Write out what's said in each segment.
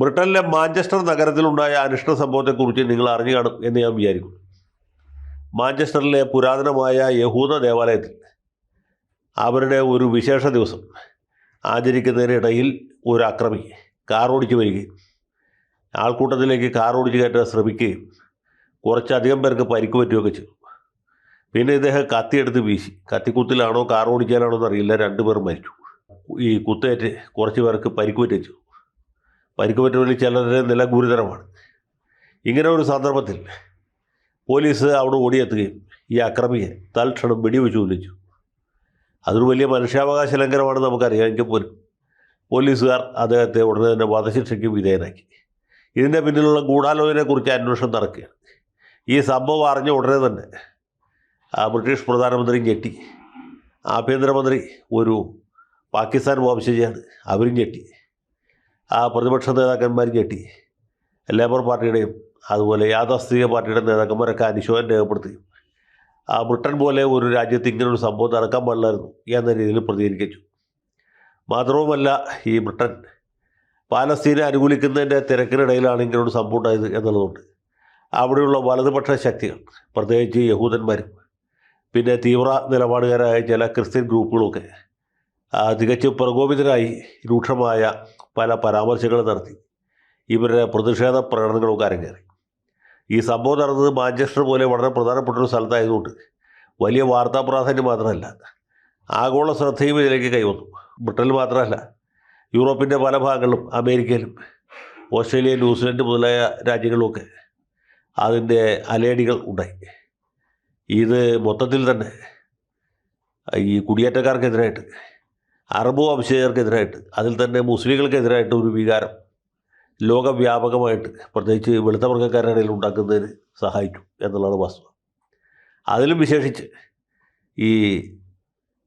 ബ്രിട്ടനിലെ മാഞ്ചസ്റ്റർ നഗരത്തിലുണ്ടായ അനിഷ്ട സംഭവത്തെക്കുറിച്ച് നിങ്ങൾ അറിഞ്ഞു കാണും എന്ന് ഞാൻ വിചാരിക്കുന്നു. മാഞ്ചസ്റ്ററിലെ പുരാതനമായ യഹൂദ ദേവാലയത്തിൽ അവരുടെ ഒരു വിശേഷ ദിവസം ആചരിക്കുന്നതിനിടയിൽ ഒരു അക്രമി കാറോടിച്ച് വരികയും ആൾക്കൂട്ടത്തിലേക്ക് കാറോടിച്ച് കയറ്റാൻ ശ്രമിക്കുകയും കുറച്ചധികം പേർക്ക് പരിക്ക് പറ്റുകയൊക്കെ ചെയ്തു. പിന്നെ ഇദ്ദേഹം കത്തിയെടുത്ത് വീശി. കത്തിക്കുത്തിലാണോ കാറോടിച്ചാലാണോ എന്നറിയില്ല, രണ്ടുപേർ മരിച്ചു. ഈ കുത്തേറ്റ് കുറച്ച് പേർക്ക് പരിക്ക് പറ്റിച്ചു. പരിക്ക് പറ്റുന്നതിൽ ചിലരുടെ നില ഗുരുതരമാണ്. ഇങ്ങനെ ഒരു സന്ദർഭത്തിൽ പോലീസ് അവിടെ ഓടിയെത്തുകയും ഈ അക്രമിയെ തൽക്ഷണം വെടിവെച്ച് കൊല്ലിച്ചു. അതൊരു വലിയ മനുഷ്യാവകാശ ലംഘനമാണെന്ന് നമുക്കറിയാമെങ്കിൽ പോലും പോലീസുകാർ അദ്ദേഹത്തെ ഉടനെ തന്നെ വധശിക്ഷയ്ക്ക് വിധേയനാക്കി. ഇതിൻ്റെ പിന്നിലുള്ള ഗൂഢാലോചനയെക്കുറിച്ച് അന്വേഷണം നടക്കുകയാണ്. ഈ സംഭവം അറിഞ്ഞ ഉടനെ തന്നെ ബ്രിട്ടീഷ് പ്രധാനമന്ത്രി ഞെട്ടി. ആഭ്യന്തരമന്ത്രി ഒരു പാകിസ്ഥാൻ വംശജയാണ്, അവരും ഞെട്ടി. പ്രതിപക്ഷ നേതാക്കന്മാർ ഞെട്ടി. ലേബർ പാർട്ടിയുടെയും അതുപോലെ യാഥാസ്ഥിതിക പാർട്ടിയുടെ നേതാക്കന്മാരൊക്കെ അനുശോചനം രേഖപ്പെടുത്തുകയും ബ്രിട്ടൻ പോലെ ഒരു രാജ്യത്ത് ഇങ്ങനൊരു സംഭവം നടക്കാൻ പാടില്ലായിരുന്നു എന്ന രീതിയിൽ പ്രതികരിച്ചു. മാത്രവുമല്ല, ഈ ബ്രിട്ടൻ പാലസ്തീനെ അനുകൂലിക്കുന്നതിൻ്റെ തിരക്കിനിടയിലാണ് ഇങ്ങനൊരു സംഭവം ഉണ്ടായത് എന്നുള്ളതുകൊണ്ട് അവിടെയുള്ള വലതുപക്ഷ ശക്തികൾ, പ്രത്യേകിച്ച് യഹൂദന്മാരും പിന്നെ തീവ്ര നിലപാടുകാരായ ചില ക്രിസ്ത്യൻ ഗ്രൂപ്പുകളൊക്കെ തികച്ചും പ്രകോപിതരായി രൂക്ഷമായ പല പരാമർശങ്ങൾ നടത്തി ഇവരുടെ പ്രതിഷേധ പ്രകടനങ്ങളൊക്കെ അരങ്ങേറി. ഈ സംഭവം നടന്നത് മാഞ്ചസ്റ്റർ പോലെ വളരെ പ്രധാനപ്പെട്ട ഒരു സ്ഥലത്തായതുകൊണ്ട് വലിയ വാർത്താ പ്രാധാന്യം മാത്രമല്ല, ആഗോള ശ്രദ്ധയും ഇതിലേക്ക് കൈവന്നു. ബ്രിട്ടനിൽ മാത്രമല്ല, യൂറോപ്പിൻ്റെ പല ഭാഗങ്ങളിലും അമേരിക്കയിലും ഓസ്ട്രേലിയ, ന്യൂസിലൻഡ് മുതലായ രാജ്യങ്ങളിലുമൊക്കെ അതിൻ്റെ അലയടികൾ ഉണ്ടായി. ഇത് മൊത്തത്തിൽ തന്നെ ഈ കുടിയേറ്റക്കാർക്കെതിരായിട്ട്, അറബ് വംശജർക്കെതിരായിട്ട്, അതിൽ തന്നെ മുസ്ലിങ്ങൾക്കെതിരായിട്ട് ഒരു വികാരം ലോകവ്യാപകമായിട്ട് പ്രത്യേകിച്ച് വെളുത്ത വർഗ്ഗക്കാരുടെ ഇടയിൽ ഉണ്ടാക്കുന്നതിന് സഹായിച്ചു എന്നുള്ളതാണ് വസ്തുത. അതിലും വിശേഷിച്ച് ഈ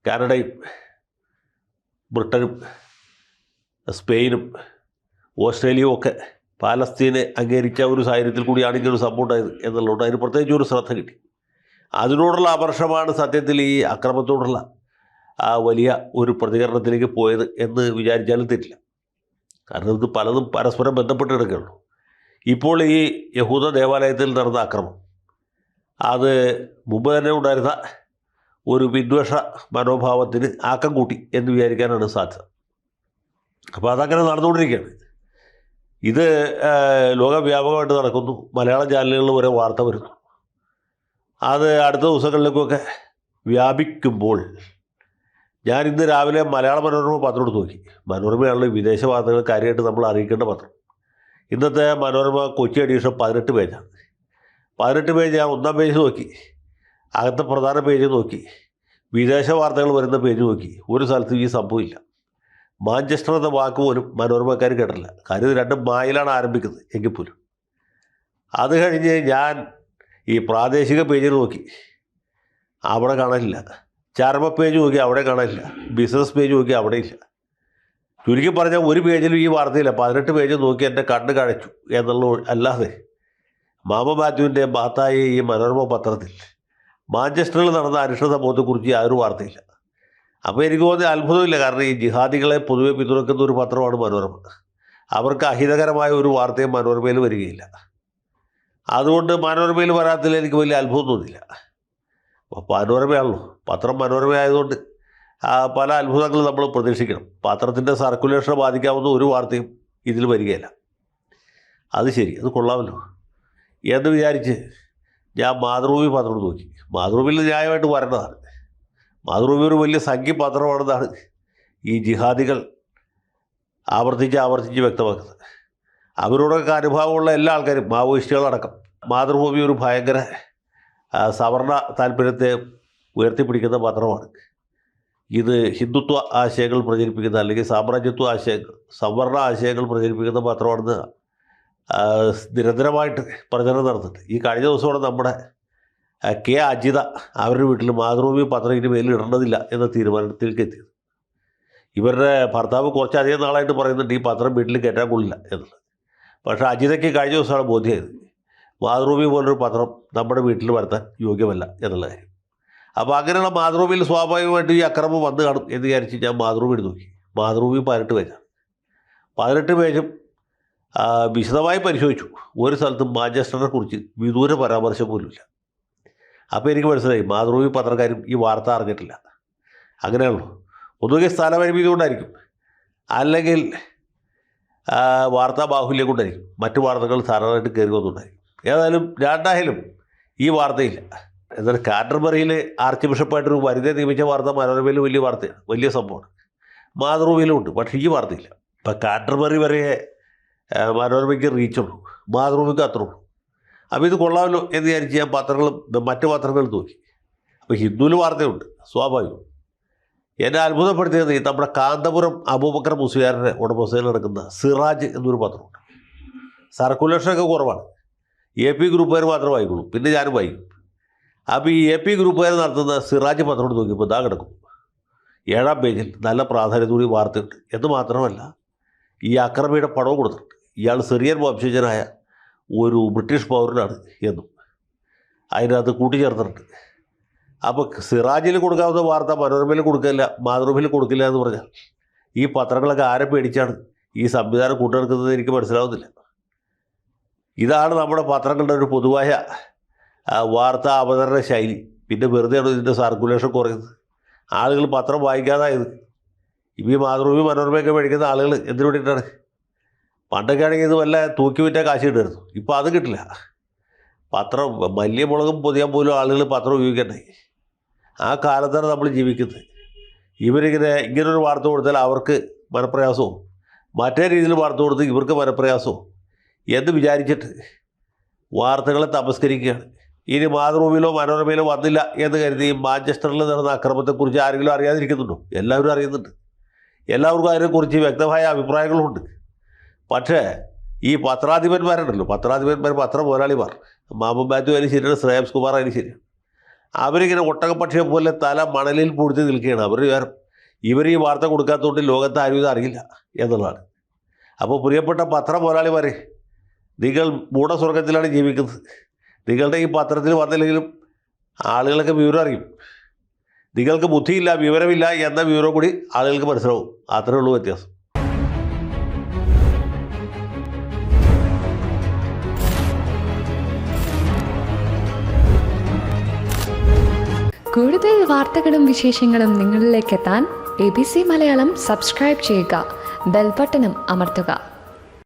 കാനഡയും ബ്രിട്ടനും സ്പെയിനും ഓസ്ട്രേലിയയും ഒക്കെ പാലസ്തീനെ അംഗീകരിച്ച ഒരു സാഹചര്യത്തിൽ കൂടിയാണ് ഇങ്ങനൊരു സംഭവം ഉണ്ടായത് എന്നുള്ളതുകൊണ്ട് അതിന് പ്രത്യേകിച്ച് ഒരു ശ്രദ്ധ കിട്ടി. അതിനോടുള്ള അമർഷമാണ് സത്യത്തിൽ ഈ അക്രമത്തോടുള്ള വലിയ ഒരു പ്രതികരണത്തിലേക്ക് പോയത് എന്ന് വിചാരിച്ചാലും തെറ്റില്ല. കാരണം ഇത് പലതും പരസ്പരം ബന്ധപ്പെട്ട് കിടക്കുകയുള്ളൂ. ഇപ്പോൾ ഈ യഹൂദ ദേവാലയത്തിൽ നടന്ന അക്രമം അത് മുമ്പ് തന്നെ ഉണ്ടായിരുന്ന ഒരു വിദ്വേഷ മനോഭാവത്തിന് ആക്കം കൂട്ടി എന്ന് വിചാരിക്കാനാണ് സാധ്യത. അപ്പോൾ അതങ്ങനെ നടന്നുകൊണ്ടിരിക്കുകയാണ്. ഇത് ലോകവ്യാപകമായിട്ട് നടക്കുന്നു. മലയാളം ചാനലുകളിൽ വരെ വാർത്ത വരുന്നു. അത് അടുത്ത ദിവസങ്ങളിലേക്കൊക്കെ വ്യാപിക്കുമ്പോൾ ഞാൻ ഇന്ന് രാവിലെ മലയാള മനോരമ പത്രം എടുത്ത് നോക്കി. മനോരമയാണല്ലോ വിദേശ വാർത്തകൾ കാര്യമായിട്ട് നമ്മൾ അറിയിക്കേണ്ട പത്രം. ഇന്നത്തെ മനോരമ കൊച്ചി എഡിഷൻ 18 പേജാണ്. 18 പേജ് ഞാൻ ഒന്നാം പേജ് നോക്കി, അകത്തെ പ്രധാന പേജ് നോക്കി, വിദേശ വാർത്തകൾ വരുന്ന പേജ് നോക്കി. ഒരു സ്ഥലത്തും ഈ സംഭവമില്ല. മാഞ്ചസ്റ്റർ എന്ന വാക്ക് പോലും മനോരമക്കാർ കേട്ടില്ല. കാര്യം ഇത് രണ്ടും മായിലാണ് ആരംഭിക്കുന്നത് എങ്കിൽ പോലും. അത് കഴിഞ്ഞ് ഞാൻ ഈ പ്രാദേശിക പേജിൽ നോക്കി, അവിടെ കാണാനില്ല. ചർമ്മ പേജ് നോക്കി, അവിടെ കാണാനില്ല. ബിസിനസ് പേജ് നോക്കി, അവിടെ ഇല്ല. ചുരുക്കി പറഞ്ഞാൽ ഒരു പേജിലും ഈ വാർത്തയില്ല. 18 പേജ് നോക്കി എൻ്റെ കണ്ണ് കഴിച്ചു എന്നുള്ള അല്ലാതെ മാമ മാത്യുവിൻ്റെ ബാത്തായി ഈ മനോരമ പത്രത്തിൽ മാഞ്ചസ്റ്ററിൽ നടന്ന അനിഷ്ട സംഭവത്തെക്കുറിച്ച് യാതൊരു വാർത്തയില്ല. അപ്പോൾ എനിക്ക് തോന്നിയ അത്ഭുതമില്ല. കാരണം ഈ ജിഹാദികളെ പൊതുവെ പിന്തുണയ്ക്കുന്ന ഒരു പത്രമാണ് മനോരമ. അവർക്ക് അഹിതകരമായ ഒരു വാർത്തയും മനോരമയിൽ വരികയില്ല. അതുകൊണ്ട് മനോരമയിൽ വരാത്തതിൽ എനിക്ക് വലിയ അത്ഭുതം തോന്നില്ല. അപ്പോൾ മനോരമയാണല്ലോ, പത്രം മനോരമയായതുകൊണ്ട് പല അത്ഭുതങ്ങളും നമ്മൾ പ്രതീക്ഷിക്കണം. പത്രത്തിൻ്റെ സർക്കുലേഷനെ ബാധിക്കാവുന്ന ഒരു വാർത്തയും ഇതിൽ വരികയില്ല. അത് ശരി, അത് കൊള്ളാമല്ലോ എന്ന് വിചാരിച്ച് ഞാൻ മാതൃഭൂമി പത്രം നോക്കി. മാതൃഭൂമിയിൽ ന്യായമായിട്ട് വരേണ്ടതാണ്. മാതൃഭൂമി ഒരു വലിയ സംഖ്യ പത്രമാണെന്നാണ് ഈ ജിഹാദികൾ ആവർത്തിച്ച് വ്യക്തമാക്കുന്നത്. അവരോടൊക്കെ അനുഭവമുള്ള എല്ലാ ആൾക്കാരും, മാവോയിസ്റ്റുകളടക്കം, മാതൃഭൂമി ഒരു ഭയങ്കര സവർണ താല്പര്യത്തെ ഉയർത്തിപ്പിടിക്കുന്ന പത്രമാണ്. ഇത് ഹിന്ദുത്വ ആശയങ്ങൾ പ്രചരിപ്പിക്കുന്ന അല്ലെങ്കിൽ സാമ്രാജ്യത്വ ആശയങ്ങൾ, സംവരണ ആശയങ്ങൾ പ്രചരിപ്പിക്കുന്ന പത്രമാണെന്ന് നിരന്തരമായിട്ട് പ്രചരണം നടത്തുന്നുണ്ട്. ഈ കഴിഞ്ഞ ദിവസമാണ് നമ്മുടെ കെ അജിത അവരുടെ വീട്ടിൽ മാതൃഭൂമി പത്രം ഇതിന് മേലിൽ ഇടേണ്ടതില്ല എന്ന തീരുമാനത്തിലേക്ക് എത്തിയത്. ഇവരുടെ ഭർത്താവ് കുറച്ചധികം നാളായിട്ട് പറയുന്നുണ്ട് ഈ പത്രം വീട്ടിൽ കയറ്റാൻ കൊള്ളില്ല എന്നുള്ളത്. പക്ഷേ അജിതയ്ക്ക് കഴിഞ്ഞ ദിവസമാണ് ബോധ്യമായത് മാതൃഭൂമി പോലൊരു പത്രം നമ്മുടെ വീട്ടിൽ വരുത്താൻ യോഗ്യമല്ല എന്നുള്ള കാര്യം. അപ്പോൾ അങ്ങനെയുള്ള മാതൃഭൂമിയിൽ സ്വാഭാവികമായിട്ട് ഈ അക്രമം വന്നു കാണും എന്ന് വിചാരിച്ച് ഞാൻ മാതൃഭൂമി എടുത്ത് നോക്കി. മാതൃഭൂമി 18 പേജാണ്. 18 പേജും വിശദമായി പരിശോധിച്ചു. ഒരു സ്ഥലത്തും മാഞ്ചസ്റ്ററിനെ കുറിച്ച് വിദൂര പരാമർശം പോലുമില്ല. അപ്പോൾ എനിക്ക് മനസ്സിലായി മാതൃഭൂമി പത്രക്കാരും ഈ വാർത്ത അറിഞ്ഞിട്ടില്ല. അങ്ങനെയുള്ളൂ. ഒന്നുകിൽ സ്ഥലപരിമിതി കൊണ്ടായിരിക്കും, അല്ലെങ്കിൽ വാർത്താ ബാഹുല്യം കൊണ്ടായിരിക്കും. മറ്റു വാർത്തകൾ ധാരാളമായിട്ട് കയറി വന്നുകൊണ്ടായിരിക്കും. ഏതായാലും രണ്ടായാലും ഈ വാർത്തയില്ല. എന്നാൽ കാൻറ്റർബറിയിൽ ആർച്ച് ബിഷപ്പായിട്ടൊരു വനിതയെ നിയമിച്ച വാർത്ത മനോരമയിൽ വലിയ വാർത്തയാണ്, വലിയ സംഭവമാണ്. മാതൃഭൂമിയിലും ഉണ്ട്, പക്ഷേ ഈ വാർത്തയില്ല. ഇപ്പം കാൻറ്റർബറി വരെ മനോരമയ്ക്ക് റീച്ചുള്ളൂ, മാതൃഭൂമിക്ക് അത്ര ഉള്ളൂ. അപ്പോൾ ഇത് കൊള്ളാമല്ലോ എന്ന് വിചാരിച്ച് ഞാൻ മറ്റു പത്രങ്ങളും നോക്കി. അപ്പോൾ ഹിന്ദുവിൽ വാർത്തയുണ്ട്, സ്വാഭാവികം. എന്നെ അത്ഭുതപ്പെടുത്തിയത് നമ്മുടെ കാന്തപുരം അബൂബക്കർ മുസ്ലിയാരുടെ ഉടമസ്ഥയിൽ നടക്കുന്ന സിറാജ് എന്നൊരു പത്രമുണ്ട്. സർക്കുലേഷനൊക്കെ കുറവാണ്. AP ഗ്രൂപ്പുകാർ മാത്രം വായിക്കുള്ളൂ, പിന്നെ ഞാനും വായിക്കും. അപ്പോൾ ഈ AP ഗ്രൂപ്പുകാർ നടത്തുന്ന സിറാജ് പത്രം നോക്കിയപ്പോൾ ഇതാ കിടക്കും. 7-ാം പേജിൽ നല്ല പ്രാധാന്യത്തോടെ വാർത്തയുണ്ട്. എന്ന് മാത്രമല്ല, ഈ അക്രമിയുടെ പടവും കൊടുത്തിട്ടുണ്ട്. ഇയാൾ സിറിയൻ വംശജനായ ഒരു ബ്രിട്ടീഷ് പൗരനാണ് എന്നും അതിനകത്ത് കൂട്ടിച്ചേർത്തിട്ടുണ്ട്. അപ്പോൾ സിറാജിൽ കൊടുക്കാവുന്ന വാർത്ത മനോരമയിൽ കൊടുക്കില്ല, മാതൃഭൂമിയിൽ കൊടുക്കില്ല എന്ന് പറഞ്ഞാൽ ഈ പത്രങ്ങളൊക്കെ ആരെ പേടിച്ചാണ് ഈ സംവിധാനം കൂട്ടിയെടുക്കുന്നത് എനിക്ക് മനസ്സിലാവുന്നില്ല. ഇതാണ് നമ്മുടെ പത്രങ്ങളുടെ ഒരു പൊതുവായ വാർത്താ അവതരണ ശൈലി. പിന്നെ വെറുതെയാണ് ഇതിൻ്റെ സർക്കുലേഷൻ കുറയുന്നത്, ആളുകൾ പത്രം വായിക്കാതായത്. ഇപ്പോൾ ഈ മാതൃഭൂമി മനോരമയൊക്കെ മേടിക്കുന്ന ആളുകൾ എന്തിനു വേണ്ടിയിട്ടാണ്? പണ്ടൊക്കെ ആണെങ്കിൽ ഇത് വല്ല തൂക്കി വിറ്റാൽ കാശ് കിട്ടുമായിരുന്നു. ഇപ്പോൾ അത് കിട്ടില്ല. പത്രം വലിയ മുളകും പൊതിയാൻ പോലും ആളുകൾ പത്രം ഉപയോഗിക്കണ്ടേ? ആ കാലത്താണ് നമ്മൾ ജീവിക്കുന്നത്. ഇങ്ങനൊരു വാർത്ത കൊടുത്താൽ അവർക്ക് മനപ്രയാസവും, മറ്റേ രീതിയിൽ വാർത്ത കൊടുത്ത് ഇവർക്ക് മനപ്രയാസവും എന്ന് വിചാരിച്ചിട്ട് വാർത്തകളെ തമസ്കരിക്കുകയാണ്. ഇനി മാതൃഭൂമിയിലോ മനോരമയിലോ വന്നില്ല എന്ന് കരുതി മാഞ്ചസ്റ്ററിൽ നടന്ന അക്രമത്തെക്കുറിച്ച് ആരെങ്കിലും അറിയാതിരിക്കുന്നുണ്ടോ? എല്ലാവരും അറിയുന്നുണ്ട്. എല്ലാവർക്കും അതിനെക്കുറിച്ച് വ്യക്തമായ അഭിപ്രായങ്ങളുമുണ്ട്. പക്ഷേ ഈ പത്രാധിപന്മാരുണ്ടല്ലോ, പത്ര മുതലാളിമാർ, മാമൻ മാത്യു ആയാലും ശരിയാണ്, ശ്രേയംസ് കുമാർ ആയാലും ശരിയാണ്, അവരിങ്ങനെ ഒട്ടകപ്പക്ഷിയെ പോലെ തല മണലിൽ പൂഴ്ത്തി നിൽക്കുകയാണ്. ഇവർ ഈ വാർത്ത കൊടുക്കാത്തതുകൊണ്ട് ലോകത്ത് ആരും ഇത് അറിയില്ല എന്നുള്ളതാണ്. അപ്പോൾ പ്രിയപ്പെട്ട പത്ര മുതലാളിമാരെ, നിങ്ങൾ മൂഢസ്വർഗത്തിലാണ് ജീവിക്കുന്നത്. നിങ്ങളുടെ ഈ പത്രത്തിൽ വന്നില്ലെങ്കിലും ആളുകളൊക്കെ വിവരം അറിയും. നിങ്ങൾക്ക് ബുദ്ധിയില്ല, വിവരമില്ല എന്ന വിവരം കൂടി ആളുകൾക്ക് മനസ്സിലാവും. അത്രേ ഉള്ളൂ വ്യത്യാസം. കൂടുതൽ വാർത്തകളും വിശേഷങ്ങളും നിങ്ങളിലേക്ക് എത്താൻ ABC മലയാളം സബ്സ്ക്രൈബ് ചെയ്യുക, ബെൽ ബട്ടണും അമർത്തുക.